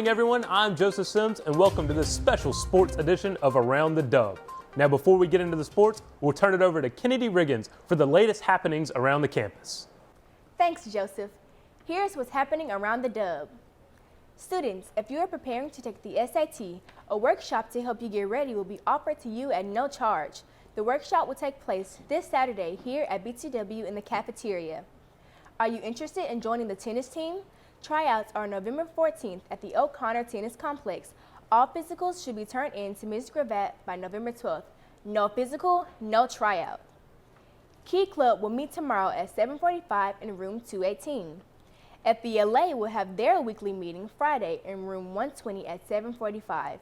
morning, everyone. I'm Joseph Sims, and welcome to this special sports edition of Around the Dub. Now, before we get into the sports, we'll turn it over to Kennedy Riggins for the latest happenings around the campus. Thanks, Joseph. Here's what's happening around the Dub. Students, if you are preparing to take the SAT, a workshop to help you get ready will be offered to you at no charge. The workshop will take place this Saturday here at BTW in the cafeteria. Are you interested in joining the tennis team? Tryouts are November 14th at the O'Connor Tennis Complex. All physicals should be turned in to Ms. Gravatt by November 12th. No physical, no tryout. Key Club will meet tomorrow at 7:45 in room 218. FBLA will have their weekly meeting Friday in room 120 at 7:45.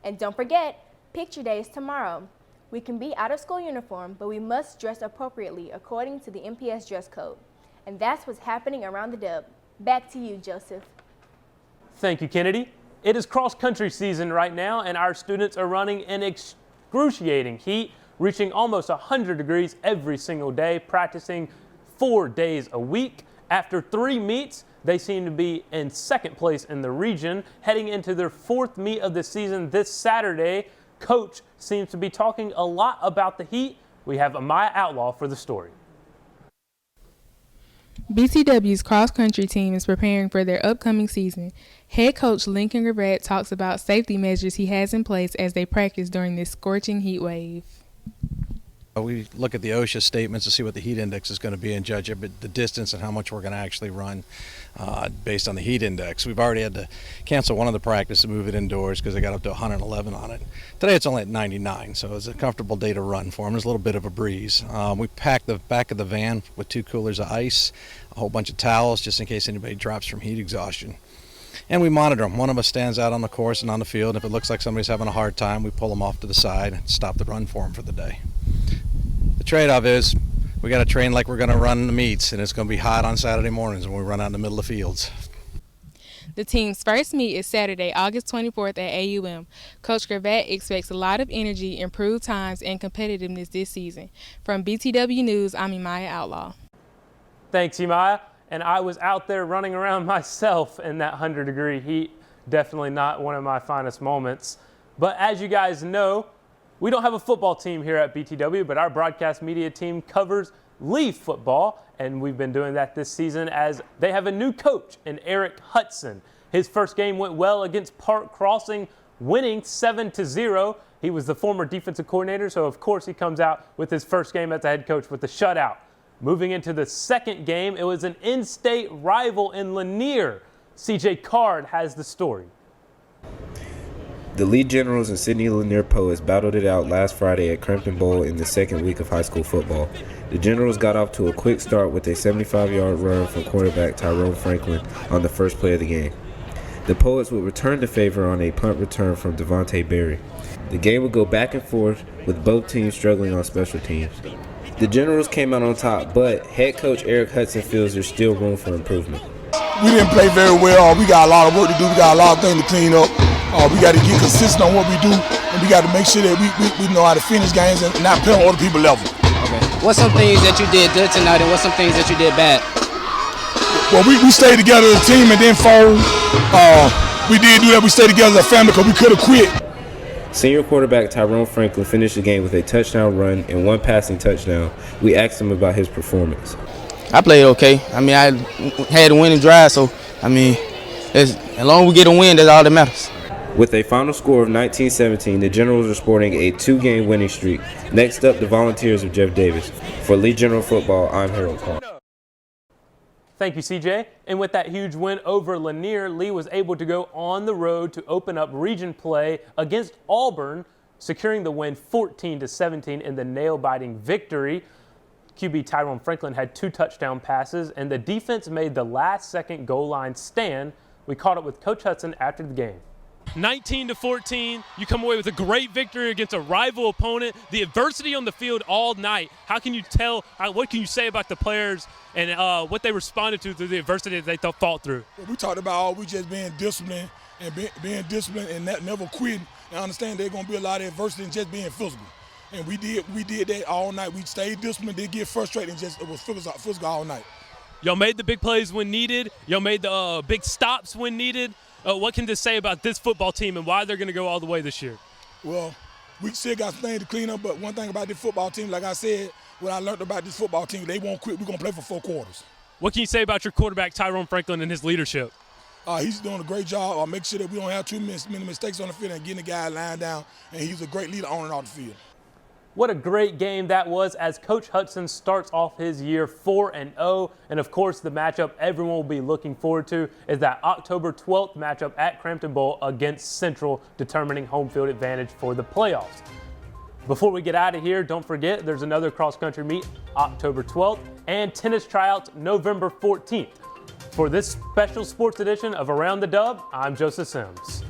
And don't forget, picture day is tomorrow. We can be out of school uniform, but we must dress appropriately according to the MPS dress code. And that's what's happening around the Dub. Back to you, Joseph. Thank you, Kennedy. It is cross-country season right now, and our students are running in excruciating heat, reaching almost 100 degrees every single day, practicing 4 days a week. After 3 meets, they seem to be in second place in the region. Heading into their 4th meet of the season this Saturday, Coach seems to be talking a lot about the heat. We have Amaya Outlaw for the story. BTW's cross-country team is preparing for their upcoming season. Head coach Lincoln Gravatt talks about safety measures he has in place as they practice during this scorching heat wave. We look at the OSHA statements to see what the heat index is going to be and judge the distance and how much we're going to actually run based on the heat index. We've already had to cancel one of the practices and move it indoors because they got up to 111 on it. Today it's only at 99, so it's a comfortable day to run for them. There's a little bit of a breeze. We packed the back of the van with 2 coolers of ice, a whole bunch of towels just in case anybody drops from heat exhaustion. And we monitor them. One of us stands out on the course and on the field. If it looks like somebody's having a hard time, we pull them off to the side and stop the run for them for the day. The trade-off is we got to train like we're going to run the meets, and it's going to be hot on Saturday mornings when we run out in the middle of the fields. The team's first meet is Saturday, August 24th at AUM. Coach Gravatt expects a lot of energy, improved times, and competitiveness this season. From BTW News, I'm Amaya Outlaw. Thanks, Amaya. And I was out there running around myself in that 100-degree heat. Definitely not one of my finest moments. But as you guys know, we don't have a football team here at BTW, but our broadcast media team covers Leaf football, and we've been doing that this season as they have a new coach in Eric Hudson. His first game went well against Park Crossing, winning 7-0. He was the former defensive coordinator, so of course he comes out with his first game as a head coach with a shutout. Moving into the second game, it was an in-state rival in Lanier. CJ Card has the story. The Lee Generals and Sidney Lanier Poets battled it out last Friday at Crampton Bowl in the second week of high school football. The Generals got off to a quick start with a 75-yard run from quarterback Tyrone Franklin on the first play of the game. The Poets would return the favor on a punt return from Devontae Berry. The game would go back and forth with both teams struggling on special teams. The Generals came out on top, but head coach Eric Hudson feels there's still room for improvement. We didn't play very well. We got a lot of work to do. We got a lot of things to clean up. We got to get consistent on what we do, and we got to make sure that we know how to finish games and not play on other people's level. Okay. What's some things that you did good tonight, and what's some things that you did bad? Well, we stayed together as a team and then fold. We did do that. We stayed together as a family because we could have quit. Senior quarterback Tyrone Franklin finished the game with a touchdown run and 1 passing touchdown. We asked him about his performance. I played okay. I mean, I had a winning drive, so, I mean, as long as we get a win, that's all that matters. With a final score of 19-17, the Generals are sporting a 2-game winning streak. Next up, the Volunteers of Jeff Davis. For Lee General Football, I'm Harold Clark. Thank you, CJ. And with that huge win over Lanier, Lee was able to go on the road to open up region play against Auburn, securing the win 14-17 in the nail-biting victory. QB Tyrone Franklin had 2 touchdown passes, and the defense made the last-second goal line stand. We caught up with Coach Hudson after the game. 19-14, you come away with a great victory against a rival opponent. The adversity on the field all night. How can you tell, what can you say about the players and what they responded to through the adversity that they fought through? We talked about we just being disciplined and being disciplined and never quitting. And understand there's going to be a lot of adversity and just being physical. And we did that all night. We stayed disciplined, didn't get frustrated, and just it was physical all night. Y'all made the big plays when needed. Y'all made the big stops when needed. What can this say about this football team and why they're going to go all the way this year? Well, we still got some things to clean up, but one thing about this football team, like I said, what I learned about this football team, they won't quit. We're going to play for 4 quarters. What can you say about your quarterback, Tyrone Franklin, and his leadership? He's doing a great job. Make sure that we don't have too many mistakes on the field and getting the guy lying down, and he's a great leader on and off the field. What a great game that was as Coach Hudson starts off his year 4-0. And of course, the matchup everyone will be looking forward to is that October 12th matchup at Crampton Bowl against Central, determining home field advantage for the playoffs. Before we get out of here, don't forget there's another cross-country meet October 12th and tennis tryouts November 14th. For this special sports edition of Around the Dub, I'm Joseph Sims.